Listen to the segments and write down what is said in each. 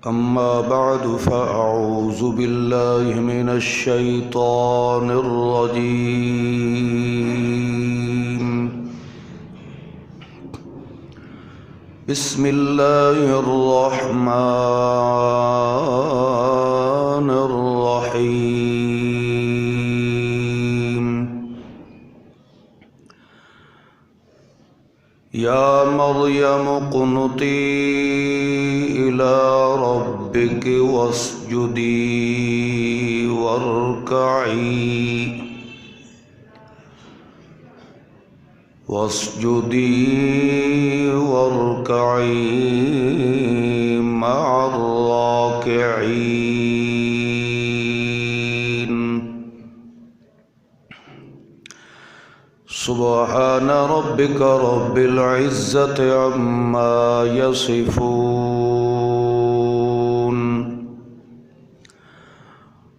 أما بعد فأعوذ بالله من الشيطان الرجيم. بسم الله الرحمن الرحيم. يا مريم اقنتي إلى ربك واسجدي واركعي مع الراكعين. سبحان ربك رب العزة عما يصفون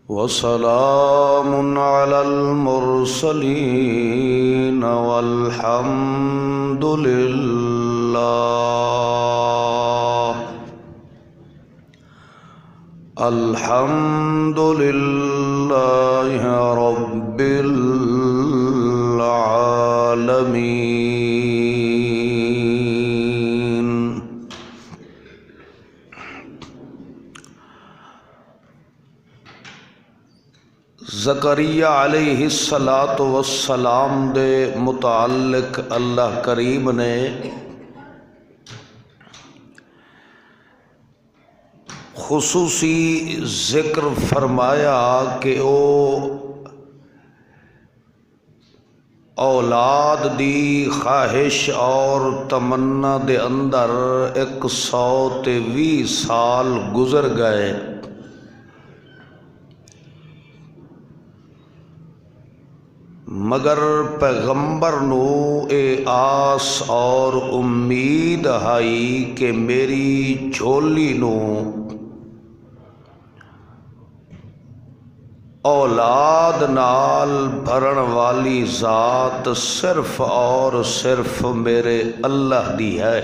وسلام على المرسلين والحمد لله رب العالمين. زکریا علیہ السلام دے متعلق اللہ کریم نے خصوصی ذکر فرمایا کہ او اولاد دی خواہش اور تمنا دے اندر 120 سال گزر گئے، مگر پیغمبر نو اے آس اور امید آئی کہ میری جھولی نو اولاد نال بھرن والی ذات صرف اور صرف میرے اللہ دی ہے۔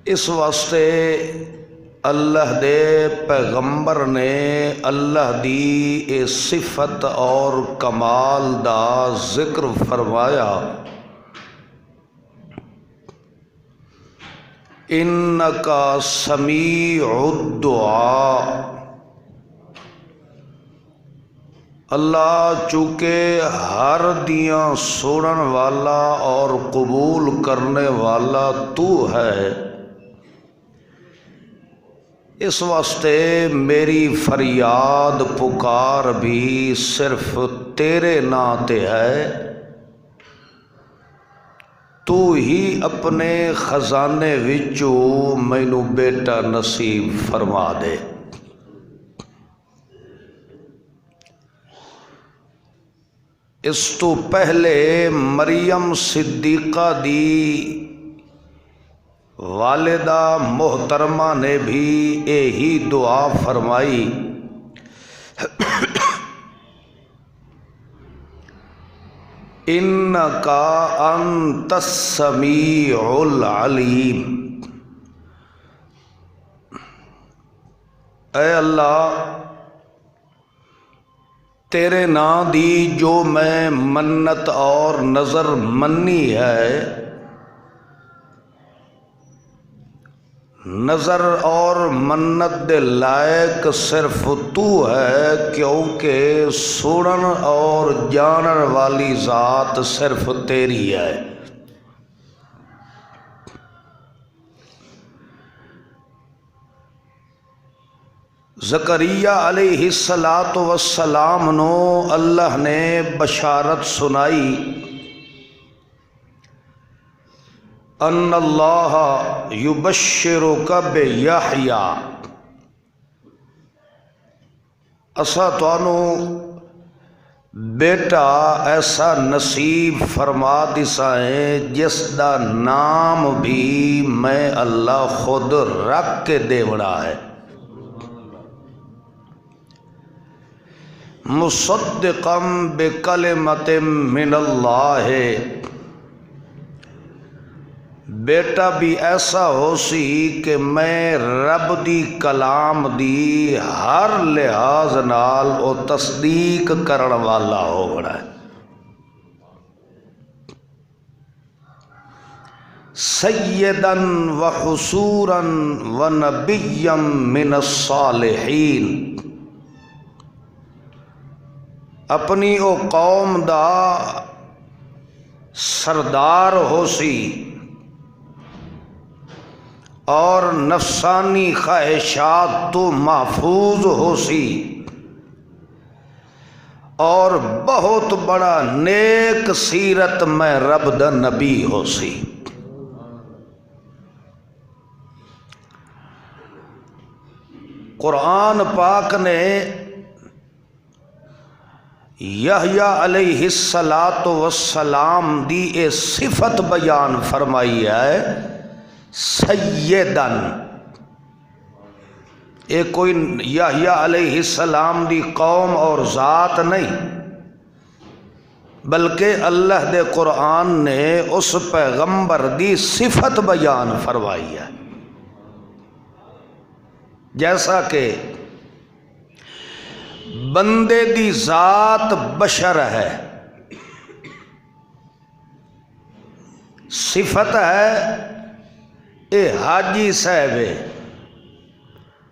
اس واسطے اللہ دے پیغمبر نے اللہ دی اے صفت اور کمال دا ذکر فرمایا، انکا سمیع الدعاء۔ اللہ چونکہ ہر دیاں سنن والا اور قبول کرنے والا تو ہے، اس واسطے میری فریاد پکار بھی صرف تیرے نام تے ہے، تو ہی اپنے خزانے وچوں مینوں بیٹا نصیب فرما دے۔ اس تو پہلے مریم صدیقہ دی والدہ محترمہ نے بھی یہی دعا فرمائی، انکا انت السمیع العلیم۔ اے اللہ، تیرے نام دی جو میں منت اور نظر منی ہے، نظر اور منت دے لائق صرف تو ہے، کیونکہ سنن اور جانن والی ذات صرف تیری ہے۔ زکریا علیہ السلام نو اللہ نے بشارت سنائی، ان اللہ یبشرک بیحییٰ، اسا تانوں بیٹا ایسا نصیب فرما دیسائیں جس دا نام بھی میں اللہ خود رکھ کے دیوڑا ہے۔ مصدقا بکلمۃ من اللہ، بیٹا بھی ایسا ہو سی کہ میں رب دی کلام دی ہر لحاظ نال او تصدیق کرن والا ہو بڑا ہے۔ سیدا و حصورا و نبیا من الصالحین، اپنی او قوم دا سردار ہو سی اور نفسانی خواہشات تو محفوظ ہو سی اور بہت بڑا نیک سیرت میں رب دا نبی ہو سی۔ قرآن پاک نے یحییٰ علیہ الصلاۃ والسلام دی اے صفت بیان فرمائی ہے، سیدن۔ اے کوئی یحییٰ علیہ السلام دی قوم اور ذات نہیں، بلکہ اللہ دے قرآن نے اس پیغمبر دی صفت بیان فرمائی ہے۔ جیسا کہ بندے دی ذات بشر ہے، صفت ہے اے حاجی صاحب ہے،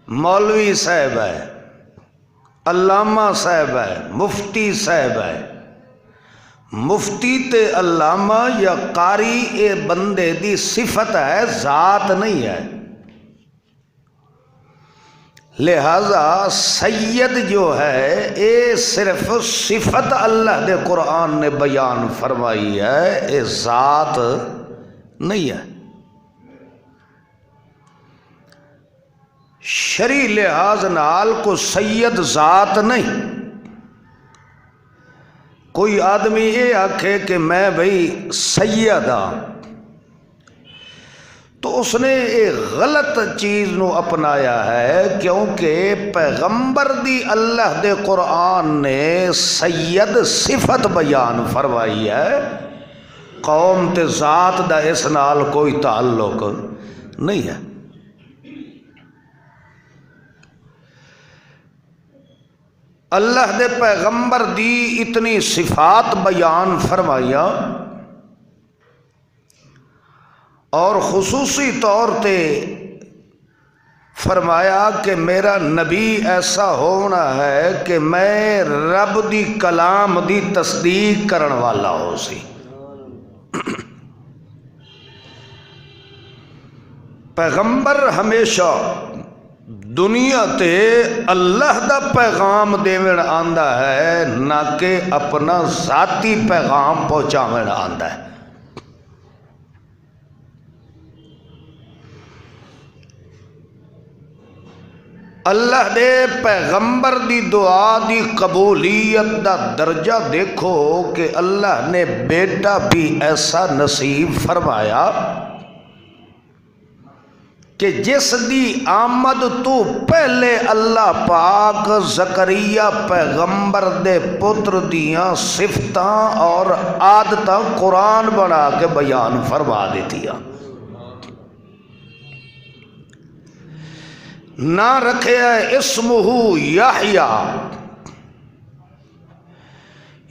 مولوی صاحب ہے، علامہ صاحب ہے، مفتی صاحب ہے۔ مفتی تے علامہ یا قاری اے بندے دی صفت ہے، ذات نہیں ہے۔ لہذا سید جو ہے اے صرف صفت اللہ دے قرآن نے بیان فرمائی ہے، اے ذات نہیں ہے۔ شرعی لحاظ نال کو سید ذات نہیں۔ کوئی آدمی یہ آکھے کہ میں بھئی سید ہاں تو اس نے ایک غلط چیز نو اپنایا ہے، کیونکہ پیغمبر دی اللہ دے قرآن نے سید صفت بیان فرمائی ہے، قوم تے ذات دا اس نال کوئی تعلق نہیں ہے۔ اللہ دے پیغمبر دی اتنی صفات بیان فرمائیاں اور خصوصی طور تے فرمایا کہ میرا نبی ایسا ہونا ہے کہ میں رب دی کلام دی تصدیق کرن والا ہو سی۔ پیغمبر ہمیشہ دنیا تے اللہ دا پیغام دیوڑ آندا ہے، نہ کہ اپنا ذاتی پیغام پہنچاوڑ آندا ہے۔ اللہ دے پیغمبر دی دعا دی قبولیت دا درجہ دیکھو کہ اللہ نے بیٹا بھی ایسا نصیب فرمایا کہ جس دی آمد تو پہلے اللہ پاک زکریا پیغمبر دے پتر دیاں صفتاں اور عادتاں قرآن بنا کے بیان فرما دیتی ہیں۔ نہ رکھے اسمہ یحییٰ،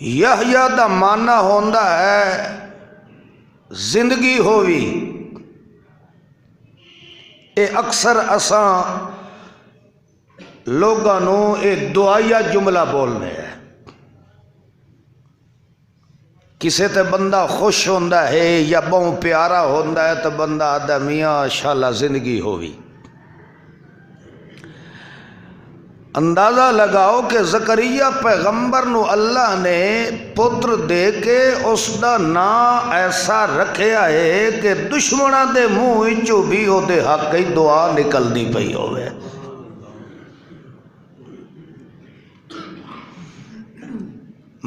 یحییٰ دا معنی ہوندا ہے زندگی ہوئی۔ اے اکثر اساں لوگاں نو اے دعائیا جملہ بولنے ہے۔ کسے تے بندہ خوش ہوندا ہے یا بہت پیارا ہوندا ہے تو بندہ آدھا میاں انشاءاللہ زندگی ہوئی۔ اندازہ لگاؤ کہ زکریا پیغمبر نو اللہ نے پتر دے کے اس دا نام ایسا رکھیا ہے کہ دشمنہ دے منہ وچوں بھی او دے حق کی دعا نکلنی پئی ہوئے۔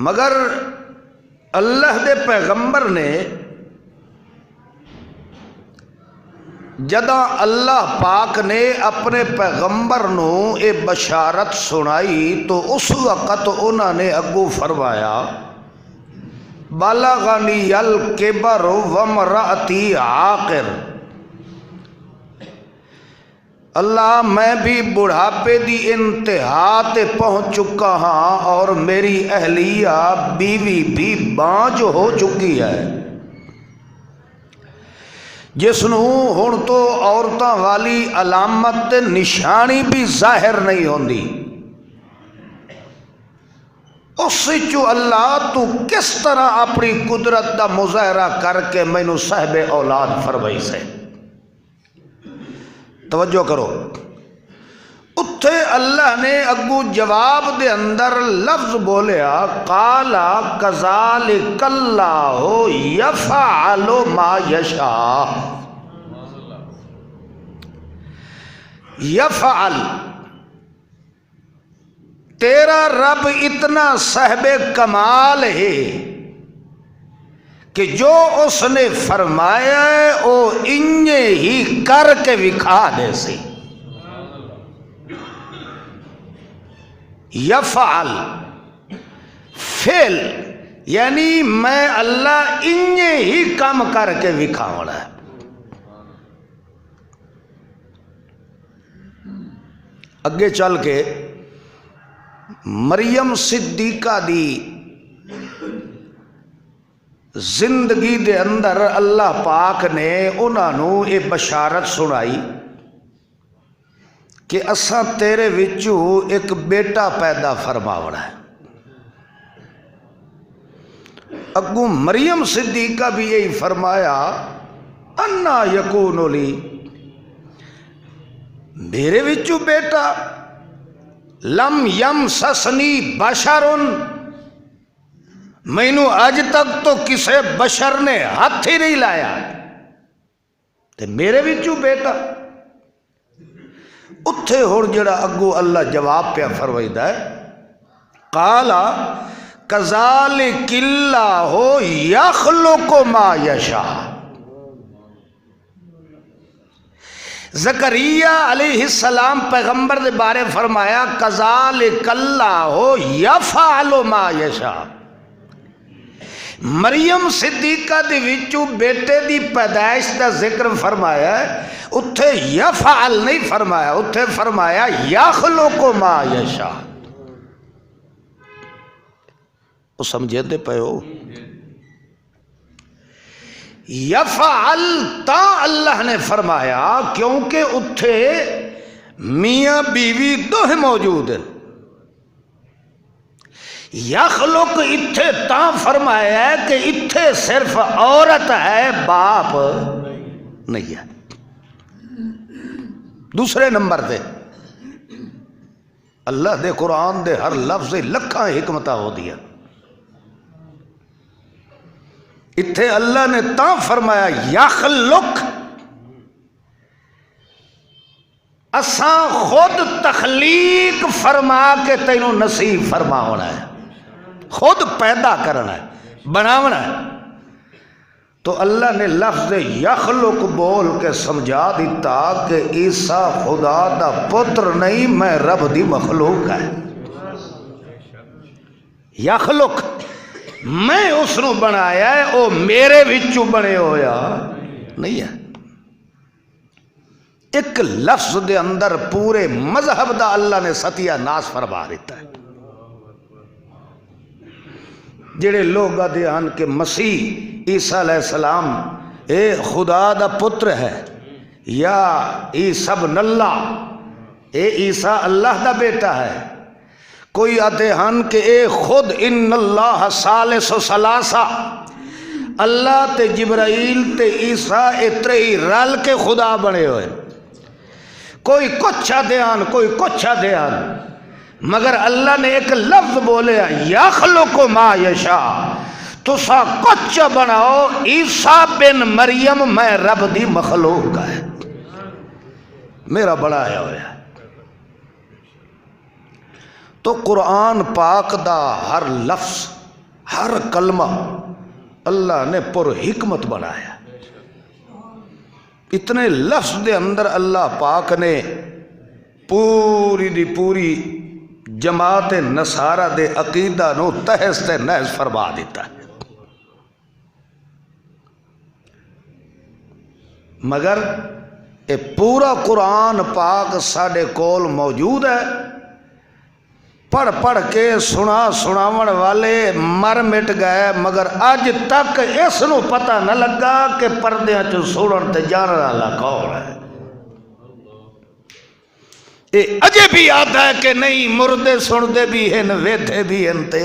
مگر اللہ دے پیغمبر نے جداں اللہ پاک نے اپنے پیغمبر نو اے بشارت سنائی تو اس وقت انہوں نے اگو فرمایا بلغنی الکبر وامرأتی عاقر، اللہ میں بھی بڑھاپے دی انتہا تے پہنچ چکا ہاں اور میری اہلیہ بیوی بھی بانجھ ہو چکی ہے، جس نو ہن تو عورتاں والی علامت نشانی بھی ظاہر نہیں ہوندی، اس چو اللہ تو کس طرح اپنی قدرت دا مظاہرہ کر کے مینوں صاحب اولاد فرمائی سے۔ توجہ کرو، اتھے اللہ نے اگو جواب دے اندر لفظ بولیا قالا کذالک اللہ یفعل ما یشاء، یفعل تیرا رب اتنا صاحب کمال ہے کہ جو اس نے فرمایا ہے وہ انجے ہی کر کے وکھا دے سی۔ یفعل فعل یعنی میں اللہ انجے ہی کام کر کے وکھاونا ہے۔ اگے چل کے مریم صدیقہ دی زندگی دے اندر اللہ پاک نے انہوں نے یہ بشارت سنائی کہ اساں تیرے وچوں ایک بیٹا پیدا فرماونا ہے۔ اگوں مریم صدیقہ بھی یہی فرمایا انا یکون لی، میرے وچوں بیٹا، لم یمسسنی بشر، مینوں اج تک تو کسے بشر نے ہاتھ ہی نہیں لایا تے میرے وچوں بیٹا۔ اتھے ہن جڑا اگو اللہ جواب پیا فرمائیدا ہے قالا کذالک اللہ یخلق ما یشاء۔ زکریا علیہ السلام پیغمبر دے بارے فرمایا کذالک اللہ یفعل ما یشاء۔ مریم صدیقہ دے وچوں بیٹے دی پیدائش دا ذکر فرمایا ہے، اتھے یفعل نہیں فرمایا، اتھے فرمایا یخلق ما یشاء۔ وہ سمجھے دے پے ہو؟ یفعل تا اللہ نے فرمایا کیونکہ اتھے میاں بیوی دوہے موجود ہیں۔ یخلق اتھے تا فرمایا ہے کہ اتھے صرف عورت ہے، باپ نہیں ہے۔ دوسرے نمبر دے اللہ دے قرآن دے ہر لفظ لکھاں حکمتہ ہو دیا۔ اتھے اللہ نے تا فرمایا یخلق، اساں خود تخلیق فرما کے تینوں نصیب فرماونا ہے، خود پیدا کرنا ہے، بناونا ہے۔ تو اللہ نے لفظ یخلق بول کے سمجھا دیتا کہ عیسیٰ خدا دا پتر نہیں، میں رب دی مخلوق ہے۔ یخلق میں اس نو بنایا ہے، او میرے وچوں بنے ہویا نہیں ہے۔ ایک لفظ دے اندر پورے مذہب دا اللہ نے ستیہ ناس فرما دیتا ہے۔ جڑے لوگ آدھے ہیں کہ مسیح عیسیٰ علیہ السلام اے خدا دا پتر ہے یا عیسیٰ ابن اللہ، اے عیسیٰ اللہ دا بیٹا ہے، کوئی آتے ہیں کہ اے خود ان اللہ ثالث ثلاثہ، اللہ تے جبرائیل تے عیسیٰ اترے ہی رل کے خدا بنے ہوئے، کوئی کچھ آتے ہیں کوئی کچھ آتے ہیں، مگر اللہ نے ایک لفظ بولے یخلق ما یشاء، تسا کچھ بناؤ، عیسیٰ بن مریم میں رب دی مخلوق ہے، میرا بڑا ہے ہویا۔ تو قرآن پاک دا ہر لفظ ہر کلمہ اللہ نے پر حکمت بنایا۔ اتنے لفظ دے اندر اللہ پاک نے پوری دی پوری جماعت نصارہ دے عقیدہ نو تہس تے نہس فرما دیتا ہے. مگر اے پورا قرآن پاک ساڈے کول موجود ہے. پڑھ پڑھ کے سناون والے مر مٹ گئے، مگر اج تک اس نو پتہ نہ لگا کہ پردیاں چ سنن تے جانن والا کون ہے. اے اجے بھی یاد ہے کہ نہیں مردے سنتے بھی ہیں، ویدھے بھی ہیں تے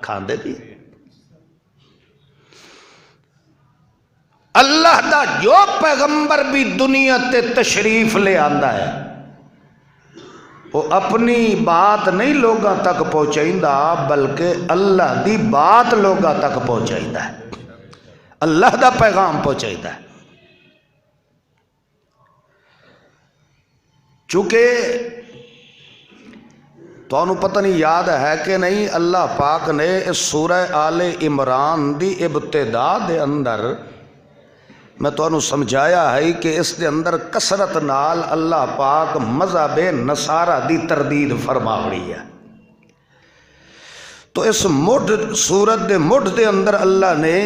کھاندے بھی ہیں. اللہ دا جو پیغمبر بھی دنیا تے تشریف لے آندا ہے وہ اپنی بات نہیں لوگاں تک پہنچائندا، بلکہ اللہ دی بات لوگاں تک پہنچائندا ہے، اللہ دا پیغام پہنچائندا ہے. چونکہ تو انہوں پتہ نہیں یاد ہے کہ نہیں، اللہ پاک نے اس سورہ آل عمران دی ابتدا دے اندر میں تو انہوں سمجھایا ہے کہ اس دے اندر کثرت نال اللہ پاک مذہب نصارہ دی تردید فرما رہی ہے. تو اس سورت دے مڈ دے اندر اللہ نے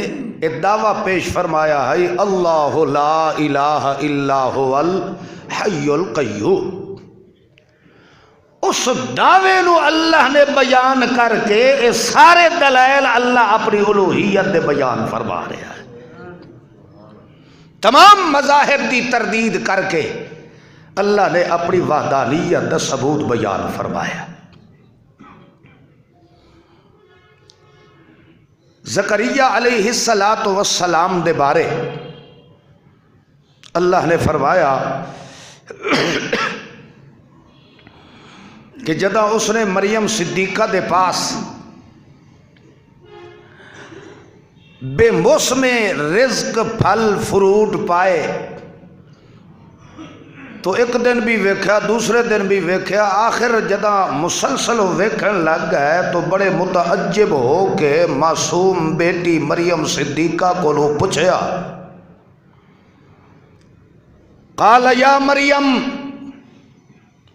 ایک دعویٰ پیش فرمایا ہے، اللہ لا الہ الا هو الحی القیوم. اس دعوے نو اللہ نے بیان کر کے یہ سارے دلائل اللہ اپنی الوہیت دے بیان فرما رہا ہے. تمام مذاہب دی تردید کر کے اللہ نے اپنی وحدانیت دا ثبوت بیان فرمایا. زکریا علیہ السلام دے بارے اللہ نے فرمایا کہ جدہ اس نے مریم صدیقہ دے پاس بے موسم رزق پھل فروٹ پائے تو ایک دن بھی ویکھیا، دوسرے دن بھی ویکھیا، آخر جدہ مسلسل ویکھن لگ گئے تو بڑے متعجب ہو کے معصوم بیٹی مریم صدیقہ کو لو پوچھیا، قال یا مریم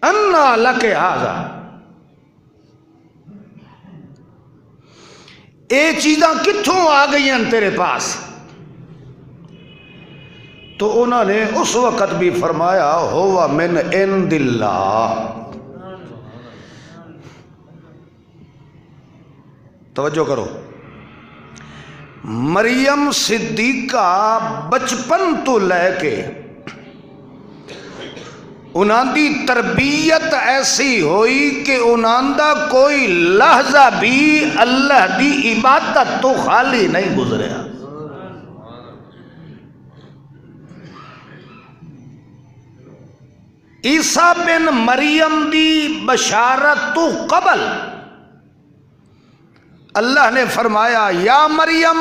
انا لک ھذا، اے چیزاں کتھوں آ گئی ہیں تیرے پاس؟ تو انہوں نے اس وقت بھی فرمایا ہوا من عند اللہ. توجہ کرو، مریم صدیقہ بچپن تو لے کے انہاں دی تربیت ایسی ہوئی کہ انہاں دا کوئی لحظہ بھی اللہ دی عبادت تو خالی نہیں گزریا. عیسیٰ بن مریم دی بشارت تو قبل اللہ نے فرمایا یا مریم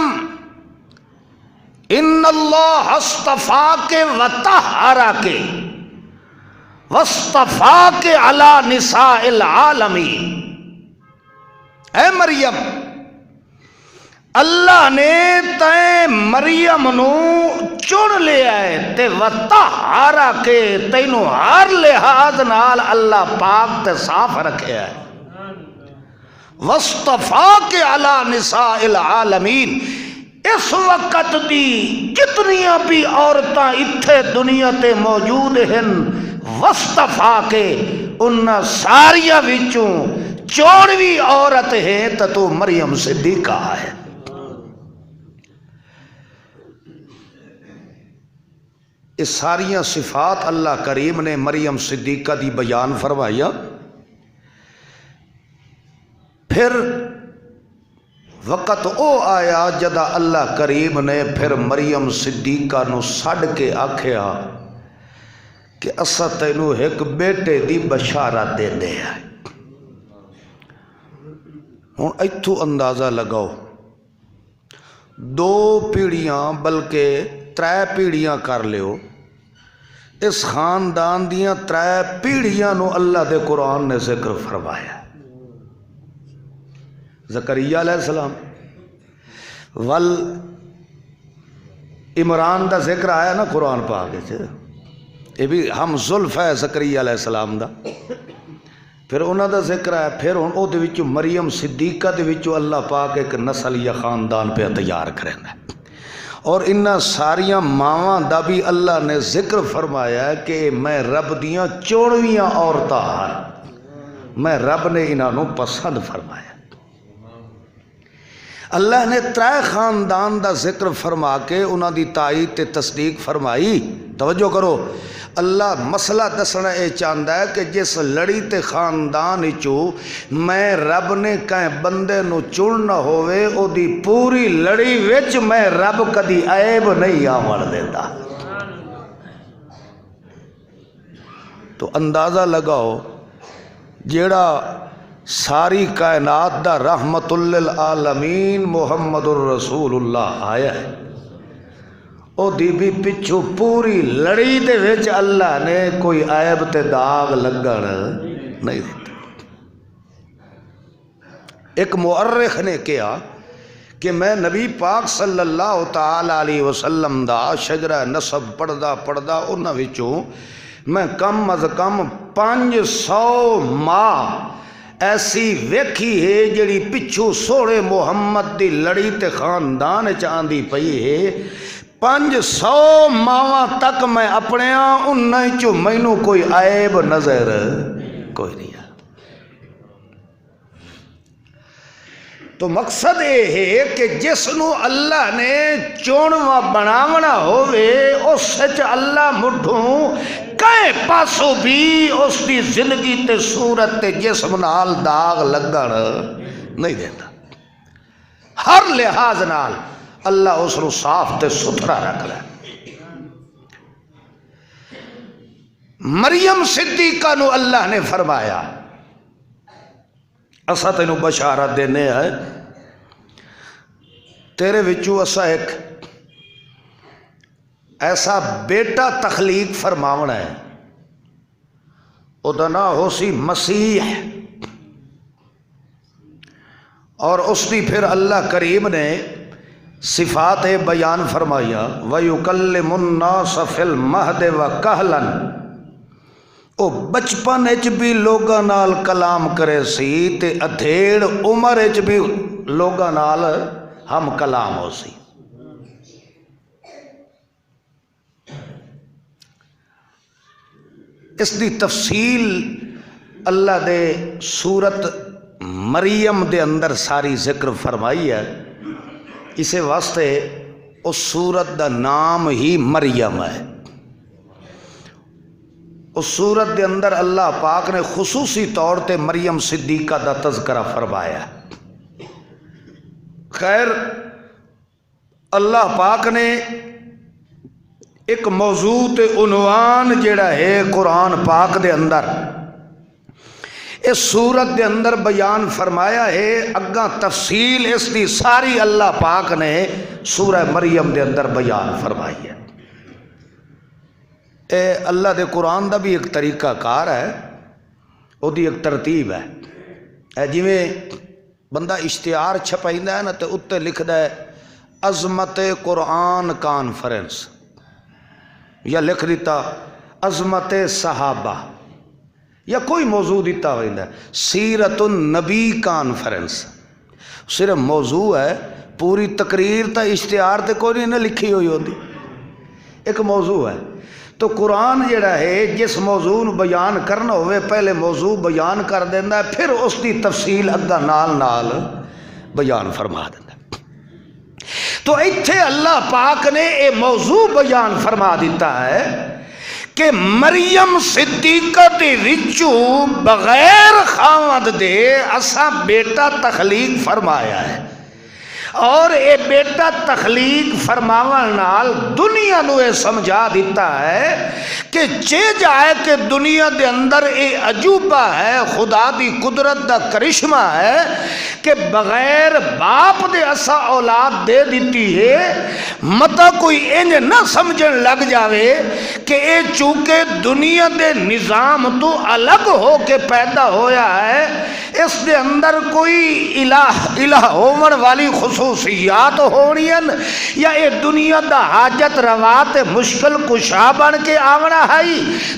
ان اللہ اصطفاک وطہرک واصطفاک علی نساء العالمین. اے مریم، اللہ نے تے مریم نو چن لیا ہے تے وطہارا کے تینوں ہر لحاظ نال اللہ پاک تے صاف رکھیا ہے. واصطفاک علی نساء العالمین. اس وقت دی جتنیاں بھی عورتاں اتھے دنیا تے موجود ہیں واصطفا کے انہاں ساریاں وچوں 24 عورت ہے تو مریم صدیقہ ہے. اس ساریاں صفات اللہ کریم نے مریم صدیقہ دی بیان فرمایا. پھر وقت او آیا جدا اللہ کریم نے پھر مریم صدیقہ نو سڈ کے آکھیا کہ اسا تینو ایک بیٹے دی بشارت دے دے. ہن ایتھوں اندازہ لگاؤ 2 پیڑیاں بلکہ 3 پیڑیاں کر لیو، اس خاندان دیاں 3 پیڑیاں نو اللہ دے قرآن نے ذکر فرمایا. زکریا علیہ السلام عمران دا ذکر آیا نا قرآن پاک وچ، یہ بھی ہم زلف ہے زکریا علیہ السلام دا، پھر انہاں دا ذکر آیا، پھر ہن او دے وچوں مریم صدیقہ دے وچوں اللہ پاک ایک نسل یا خاندان پہ تیار کریندا ہے، اور انہاں ساریاں ماواں دا بھی اللہ نے ذکر فرمایا ہے کہ میں رب دیاں 24 عورتاں ہن، میں رب نے انہاں نوں پسند فرمایا۔ اللہ نے 3 خاندان دا ذکر فرما کے انہاں دی تائید تے تصدیق فرمائی۔ توجہ کرو، اللہ مسئلہ دسنا اے چاہتا ہے کہ جس لڑی تے خاندان چو میں رب نے کہیں بندے نو چڑنا ہوئے او دی پوری لڑی وچ میں رب کدی عیب نہیں آمن دیتا۔ تو اندازہ لگاؤ جیڑا ساری کائنات دا رحمت للعالمین محمد الرسول اللہ آیا ہے، او دی بھی پچھو پوری لڑی دے وچ اللہ نے کوئی عیب تے داغ لگن نہیں دیتا۔ ایک مؤرخ نے کہا کہ میں نبی پاک صلی اللہ تعالی علیہ وسلم دا شجرہ نسب پڑھدا انہاں وچوں میں کم از کم 500 ماہ ایسی ویکھی ہے جڑی پچھو سوڑے محمد دی لڑی تے خاندان چاندی پئی ہے، 500 ماواں تک میں اپنے انہاں چوں مینوں کوئی عیب نظر کوئی نہیں ہے۔ تو مقصد یہ ہے کہ جس نو اللہ نے چونواں بناونا ہوئے اس سچ اللہ مٹھوں کئے پاسوں بھی اس دی زندگی تے صورت تے جسم نال داغ لگن نہیں دیتا، ہر لحاظ نال اللہ اس نو صاف تے ستھرا رکھ لے۔ مریم صدیقہ نو اللہ نے فرمایا اسا تینوں بشارت دینے ہے، تیرے وچوں اسا ایک ایسا بیٹا تخلیق فرماونا ہے، او دا نام ہو سی مسیح، اور اس دی پھر اللہ کریم نے صفات بیان فرمایا وَيُكَلِّمُ النَّاسَ فِي الْمَهْدِ وَكَهْلًا، او بچپن اچ بھی لوگاں نال کلام کرے سی تے ادھیڑ عمر اچ بھی لوگاں نال ہم کلام ہو سی۔ اس دی تفصیل اللہ دے سورت مریم دے اندر ساری ذکر فرمائی ہے، اسے واسطے اس سورت دا نام ہی مریم ہے۔ اس سورت دے اندر اللہ پاک نے خصوصی طور تے مریم صدیقہ دا تذکرہ فرمایا۔ خیر اللہ پاک نے ایک موضوع تے عنوان جڑا ہے قرآن پاک دے اندر اس سورت دے اندر بیان فرمایا ہے، اگاں تفصیل اس دی ساری اللہ پاک نے سورہ مریم دے اندر بیان فرمائی ہے۔ اے اللہ دے قرآن دا بھی ایک طریقہ کار ہے، وہ دی ایک ترتیب ہے۔ جویں بندہ اشتہار چھپائندا ہے نا تے اتے لکھدا ہے عظمت قرآن کانفرنس، یا لکھ دیتا عظمت صحابہ، یا کوئی موضوع دیتا ہوئے سیرت النبی کانفرنس، صرف موضوع ہے، پوری تقریر تا اشتہار تے کوئی نہیں لکھی ہوئی ہوتی، ایک موضوع ہے۔ تو قرآن جڑا ہے جس موضوع بیان کرنا ہوئے پہلے موضوع بیان کر دینا ہے، پھر اس دی تفصیل اگا نال نال بیان فرما دینا ہے۔ تو ایتھے اللہ پاک نے اے موضوع بیان فرما دیتا ہے کہ مریم صدیقہ دے وچوں بغیر خاوند دے اسا بیٹا تخلیق فرمایا ہے، اور اے بیٹا تخلیق فرماون نال دنیا نو اے سمجھا دیتا ہے کہ چے جائے کہ دنیا دے اندر اے عجوبہ ہے، خدا دی قدرت دا کرشمہ ہے کہ بغیر باپ دے اسا اولاد دے دیتی ہے۔ متا کوئی انج نہ سمجھن لگ جاوے کہ اے چونکہ دنیا دے نظام تو الگ ہو کے پیدا ہویا ہے، اس دے اندر کوئی الہ ہومن والی خصوصیات ہونی ہیں، یا اے دنیا دا حاجت روات مشکل کشا بن کے آونا ہے،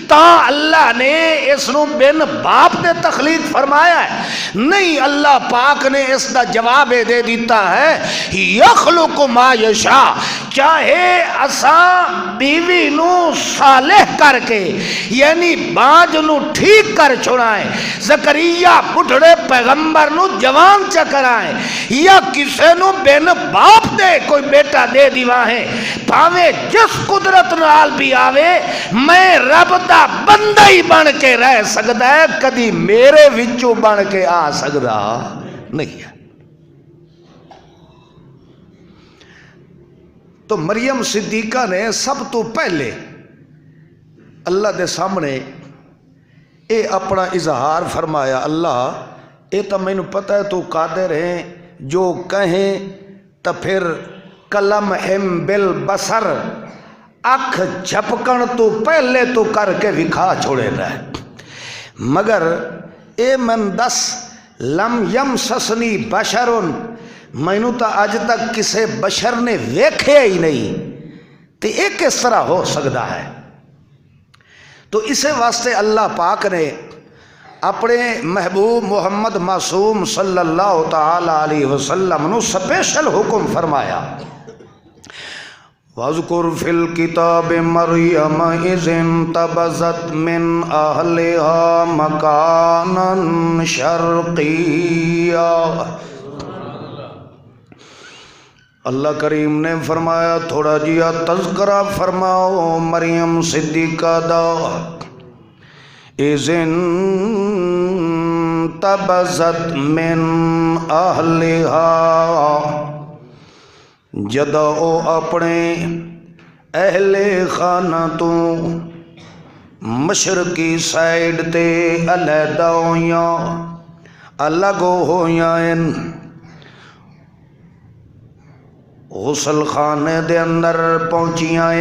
تا اللہ نے اس نو بن باپ دے تخلیق فرمایا ہے؟ نہیں، اللہ پاک نے اس دا جواب دے دیتا ہے، یخلق ما یشاء، چاہے اساں بیوی نو صالح کر کے یعنی بانج نو ٹھیک کر چھڑائیں، زکریا بڑھڑے پیغمبر نو جوان چکرائیں، یا کسے نو بین باپ دے کوئی بیٹا دے دیواہیں، پاوے جس قدرت نال بھی آوے، میں رب دا بندہ ہی بن کے رہ سکتا ہے، کدی میرے وچوں بن کے آ سکتا نہیں ہے۔ تو مریم صدیقہ نے سب تو پہلے اللہ دے سامنے اے اپنا اظہار فرمایا، اللہ اے تو میں نے پتہ ہے تو قادر ہیں، جو کہیں تو پھر کلم ہم بالبصر، اکھ جھپکن تو پہلے تو کر کے وکھا چھوڑے رہے، مگر اے من دس لم یمسسنی بشرن، میں نے تو آج تک کسے بشر نے ویکھے ہی نہیں، تو ایک کس طرح ہو سکتا ہے؟ تو اسے واسطے اللہ پاک نے اپنے محبوب محمد معصوم صلی اللہ تعالی علیہ وسلم نو سپیشل حکم فرمایا، وَاذْكُرْ فِي الْكِتَابِ مَرْيَمَ إِذِ انْتَبَذَتْ مِنْ أَهْلِهَا مَكَانًا شَرْقِيًّا۔ اللہ کریم نے فرمایا تھوڑا جیا تذکرہ فرماؤ مریم صدیقہ دا، اِذِ انْتَبَذَتْ مِنْ أَهْلِهَا، جد او اپنے اہل خانہ تو مشرقی سائیڈ تے علیحدہ ہویاں، الگ ہویاں، غسل خانے دے اندر پہنچیاں،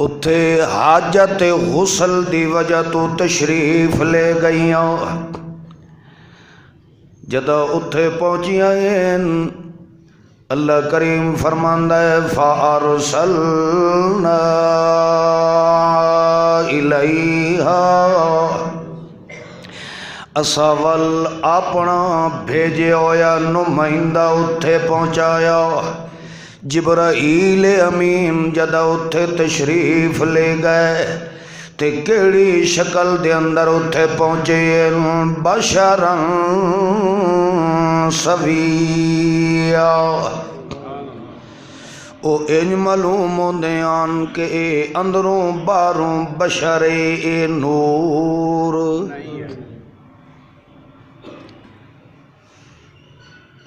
اتھے حاجت غسل دی وجہ تو تشریف لے گئیاں، جد اتھے پہنچیاں اللہ کریم فرماندہ ہے فَأَرْسَلْنَا إِلَيْهَا، اساول اپنا بھیجے ہویا نمائندہ اتھے پہنچایا، جبرائیل امین جدہ اتھے تشریف لے گئے، تے کیڑی شکل دے اندر اتھے پہنچے، بشراً سویا، او انج معلوم ہوندے آن کہ اے اندروں باروں بشر اے نور۔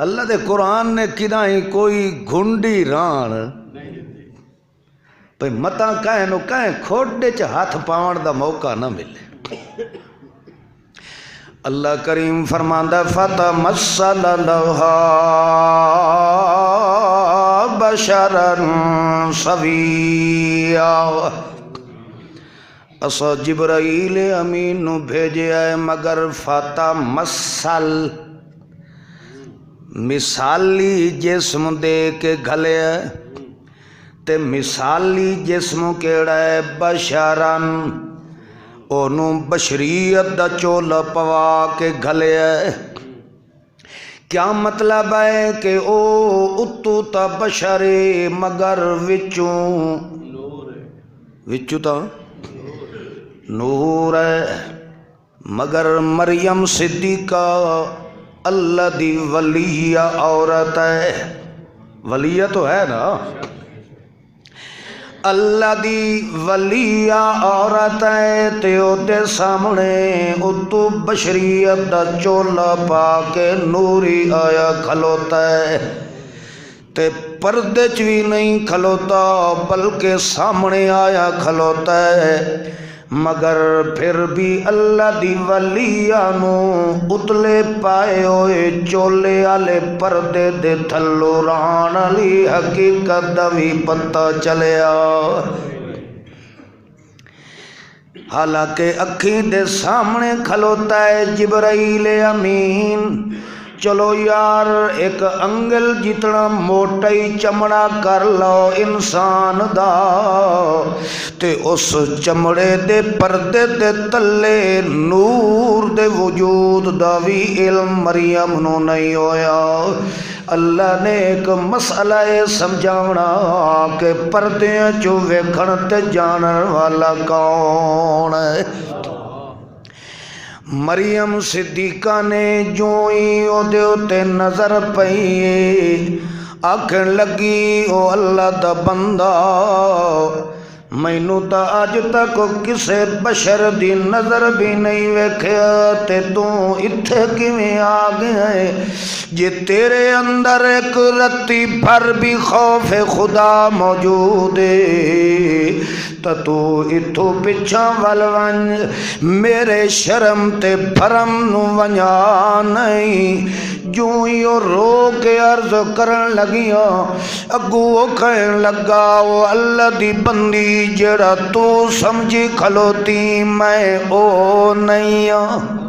اللہ دے قرآن نے کنائی کوئی گھنڈی ران پہ متاں کہیں نو کہیں کھوڑے چ ہاتھ پاؤن دا موقع نہ ملے۔ اللہ کریم فرماندہ فَتَمَثَّلَ لَهَا بَشَرًا سَوِيًّا، اسا جبرائیل امین نو بھیجے آئے مگر فَتَمَثَّل، مثالی جسم دے کے گھلے ہے، تے مثالی جسم کیڑا ہے بشرن، اونو بشریت دا چولا پوا کے گھلے ہے۔ کیا مطلب ہے کہ او اتو تا بشرے مگر وچوں تا نور ہے، مگر مریم صدیقہ اللہ دی ولیہ عورت ہے، ولیہ تو ہے نا، اللہ دی ولیہ عورت ہے، تے او دے سامنے اتو بشریت دا چولا پا کے نوری آیا کھلوتا ہے، تے پردے چ بھی نہیں کھلوتا بلکہ سامنے آیا کھلوتا ہے، مگر پھر بھی اللہ دی ولیانو اتلے پائے ہوئے چولے والے پردے دے تھلو ران والی حقیقت دا بھی پتہ چلیا۔ حالانکہ اکھی دے سامنے کھلوتا ہے جبرائیل امین، چلو یار ایک انگل جتنا موٹا ہی چمڑا کر لو انسان دا، تے اس چمڑے دے پردے دے تلے نور دے وجود دا بھی علم مریم نو نہیں ہویا۔ اللہ نے ایک مسئلہ سمجھاونا کہ پردیاں چو ویکھن تے جانن والا کون ہے۔ مریم صدیقہ نے جو ہی او دے تے نظر پئی آکھن لگی او اللہ دا بندہ، مینوں تا اج تک کسے بشر دی نظر بھی نہیں ویکھیا تے تو اتھے کیویں آ گیا ہے؟ جے تیرے اندر ایک رتی بھر بھی خوف خدا موجود ہے تو اتھو پچھا ول ونج، میرے شرم تے بھرم نو ونجا نہیں۔ جو ہی رو کے عرض کرن لگیاں اگو کہن لگا وہ اللہ دی بندی جڑا تو سمجھی کھلوتی میں او نہیں ہاں۔